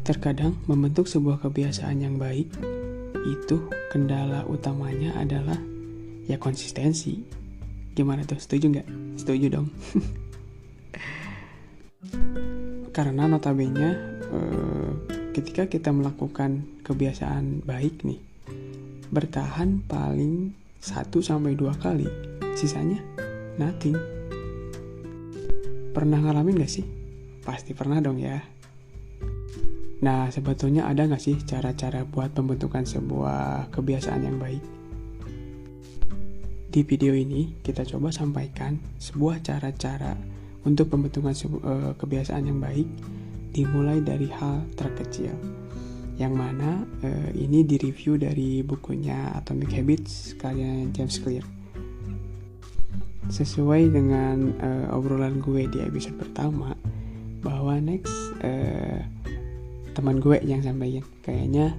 Terkadang membentuk sebuah kebiasaan yang baik itu kendala utamanya adalah ya konsistensi. Gimana tuh, setuju nggak? Setuju dong. Karena notabene ketika kita melakukan kebiasaan baik nih, bertahan paling 1-2 kali, sisanya nothing. Pernah ngalamin gak sih? Pasti pernah dong ya. Nah, sebetulnya ada gak sih cara-cara buat pembentukan sebuah kebiasaan yang baik? Di video ini, kita coba sampaikan sebuah cara-cara untuk pembentukan kebiasaan yang baik, dimulai dari hal terkecil. Yang mana ini direview dari bukunya Atomic Habits karya James Clear. Sesuai dengan obrolan gue di episode pertama, bahwa next teman gue yang sampaikan. Kayaknya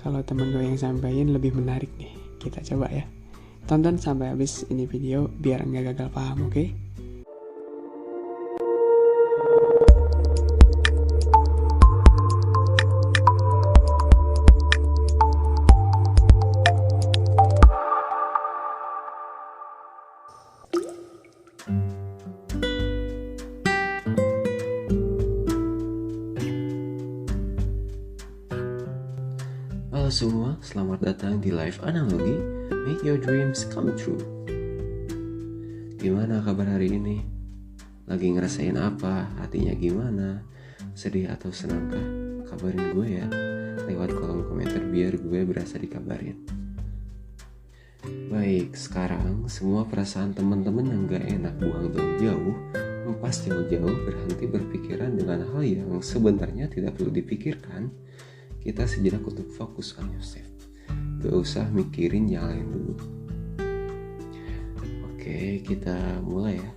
kalau teman gue yang sampaikan lebih menarik nih. Kita coba ya. Tonton sampai habis ini video biar nggak gagal paham, oke? Halo semua, selamat datang di Live Analogi, Make Your Dreams Come True. Gimana kabar hari ini? Lagi ngerasain apa? Hatinya gimana? Sedih atau senangkah? Kabarin gue ya, lewat kolom komentar biar gue berasa dikabarin. Baik, sekarang semua perasaan teman-teman yang gak enak buang jauh-jauh, lepas jauh-jauh, berhenti berpikiran dengan hal yang sebenarnya tidak perlu dipikirkan. Kita sejenak untuk fokus on yourself. Gak usah mikirin yang lain dulu. Oke, kita mulai ya.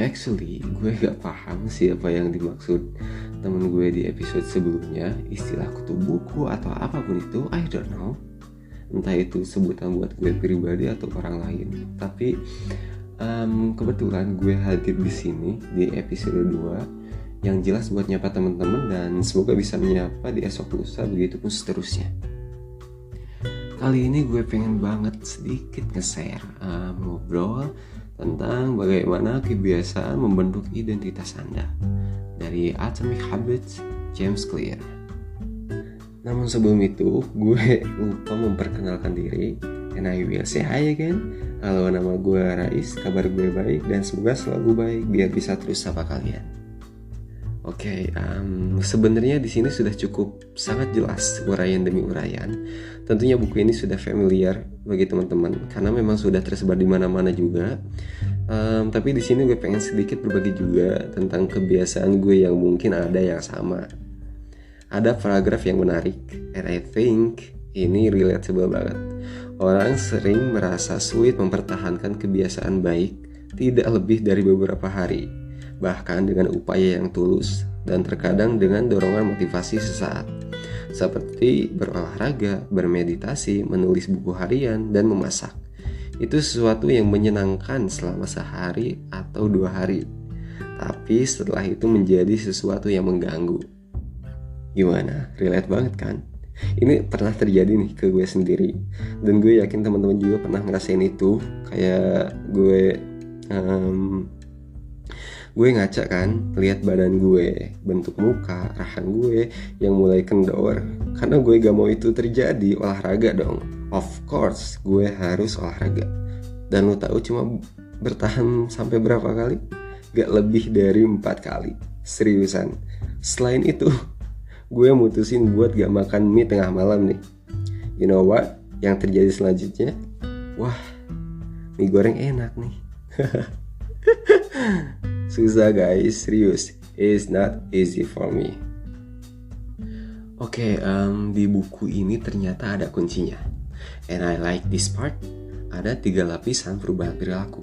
Actually, gue gak paham siapa yang dimaksud temen gue di episode sebelumnya. Istilah kutu buku atau apapun itu, I don't know. Entah itu sebutan buat gue pribadi atau orang lain. Tapi kebetulan gue hadir di sini di episode 2 yang jelas buat nyapa teman-teman dan semoga bisa menyapa di esok lusa, begitu pun seterusnya. Kali ini gue pengen banget sedikit nge-share, ngobrol tentang bagaimana kebiasaan membentuk identitas Anda dari Atomic Habits, James Clear. Namun sebelum itu, gue lupa memperkenalkan diri. And I will say hi again. Halo, nama gue Rais, kabar gue baik dan semoga selalu baik biar bisa terus sapa kalian. Oke, sebenarnya di sini sudah cukup sangat jelas uraian demi uraian. Tentunya buku ini sudah familiar bagi teman-teman karena memang sudah tersebar di mana-mana juga. Tapi di sini gue pengen sedikit berbagi juga tentang kebiasaan gue yang mungkin ada yang sama. Ada paragraf yang menarik, and I think ini relatable banget. Orang sering merasa sulit mempertahankan kebiasaan baik tidak lebih dari beberapa hari, bahkan dengan upaya yang tulus dan terkadang dengan dorongan motivasi sesaat, seperti berolahraga, bermeditasi, menulis buku harian, dan memasak. Itu sesuatu yang menyenangkan selama sehari atau 2 hari, tapi setelah itu menjadi sesuatu yang mengganggu. Gimana? Relate banget kan? Ini pernah terjadi nih ke gue sendiri, dan gue yakin teman-teman juga pernah ngerasain itu. Kayak gue ngaca kan, lihat badan gue, bentuk muka, rahang gue yang mulai kendor. Karena gue gak mau itu terjadi, olahraga dong. Of course, gue harus olahraga. Dan lo tahu cuma bertahan sampai berapa kali? Gak lebih dari 4 kali. Seriusan. Selain itu, gue mutusin buat gak makan mie tengah malam nih. You know what? Yang terjadi selanjutnya? Wah, mie goreng enak nih. Susah guys, serius. It's not easy for me. Oke, di buku ini ternyata ada kuncinya. And I like this part. Ada 3 lapisan perubahan perilaku.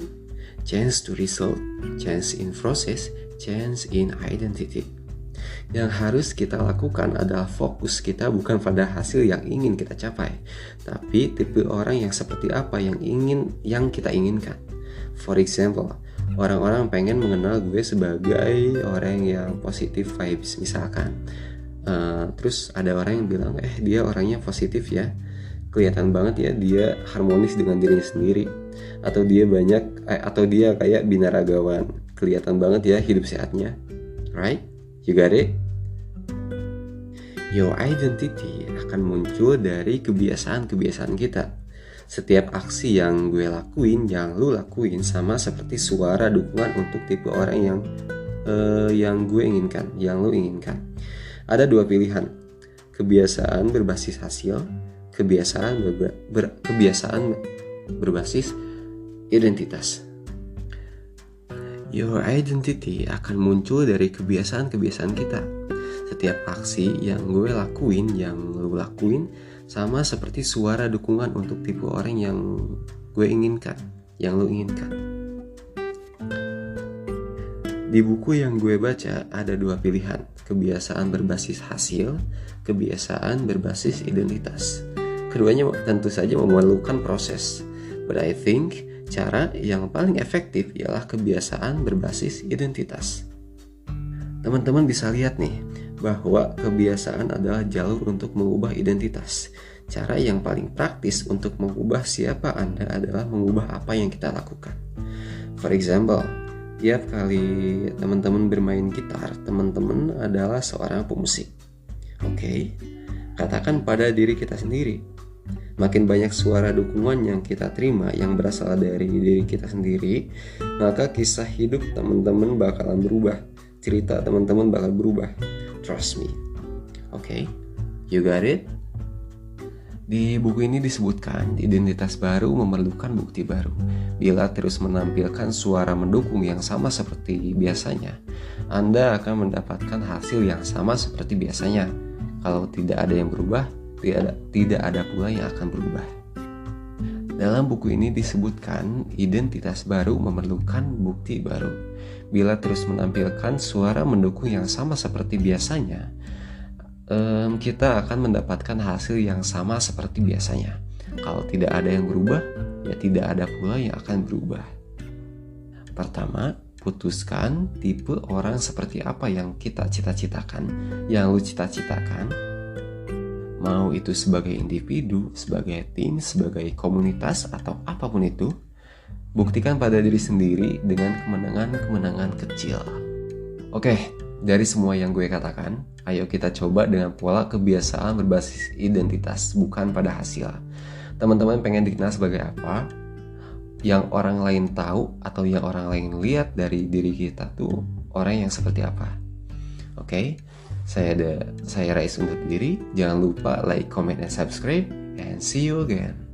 Change to result, change in process, change in identity. Yang harus kita lakukan adalah fokus kita bukan pada hasil yang ingin kita capai, tapi tipe orang yang seperti apa yang kita inginkan. For example, orang-orang pengen mengenal gue sebagai orang yang positif vibes misalkan. Terus ada orang yang bilang dia orangnya positif ya, kelihatan banget ya dia harmonis dengan dirinya sendiri, atau dia kayak binaragawan, kelihatan banget ya hidup sehatnya. Right? You got it? Your identity akan muncul dari kebiasaan-kebiasaan kita. Setiap aksi yang gue lakuin, yang lu lakuin, sama seperti suara dukungan untuk tipe orang yang gue inginkan, yang lu inginkan. Ada dua pilihan, kebiasaan berbasis hasil, kebiasaan berbasis identitas. Your identity akan muncul dari kebiasaan-kebiasaan kita. Setiap aksi yang gue lakuin, yang lu lakuin, sama seperti suara dukungan untuk tipe orang yang gue inginkan, yang lu inginkan. Di buku yang gue baca ada dua pilihan, kebiasaan berbasis hasil, kebiasaan berbasis identitas. Keduanya tentu saja memerlukan proses, but I think cara yang paling efektif ialah kebiasaan berbasis identitas. Teman-teman bisa lihat nih, bahwa kebiasaan adalah jalur untuk mengubah identitas. Cara yang paling praktis untuk mengubah siapa Anda adalah mengubah apa yang kita lakukan. For example, tiap kali teman-teman bermain gitar, teman-teman adalah seorang pemusik. Oke, katakan pada diri kita sendiri, makin banyak suara dukungan yang kita terima yang berasal dari diri kita sendiri, maka kisah hidup teman-teman bakalan berubah, cerita teman-teman bakal berubah. Trust me. Oke, you got it? Di buku ini disebutkan, identitas baru memerlukan bukti baru. Bila terus menampilkan suara mendukung yang sama seperti biasanya, Anda akan mendapatkan hasil yang sama seperti biasanya. Kalau tidak ada yang berubah, tidak ada pula yang akan berubah. Dalam buku ini disebutkan, identitas baru memerlukan bukti baru. Bila terus menampilkan suara mendukung yang sama seperti biasanya, kita akan mendapatkan hasil yang sama seperti biasanya. Kalau tidak ada yang berubah, ya tidak ada pula yang akan berubah. Pertama, putuskan tipe orang seperti apa yang kita cita-citakan, yang lu cita-citakan. Mau itu sebagai individu, sebagai tim, sebagai komunitas, atau apapun itu, buktikan pada diri sendiri dengan kemenangan-kemenangan kecil. Oke, dari semua yang gue katakan, ayo kita coba dengan pola kebiasaan berbasis identitas, bukan pada hasil. Teman-teman pengen dikenal sebagai apa? Yang orang lain tahu atau yang orang lain lihat dari diri kita tuh orang yang seperti apa? Oke, saya Rais undur diri. Jangan lupa like, comment, and subscribe. And see you again.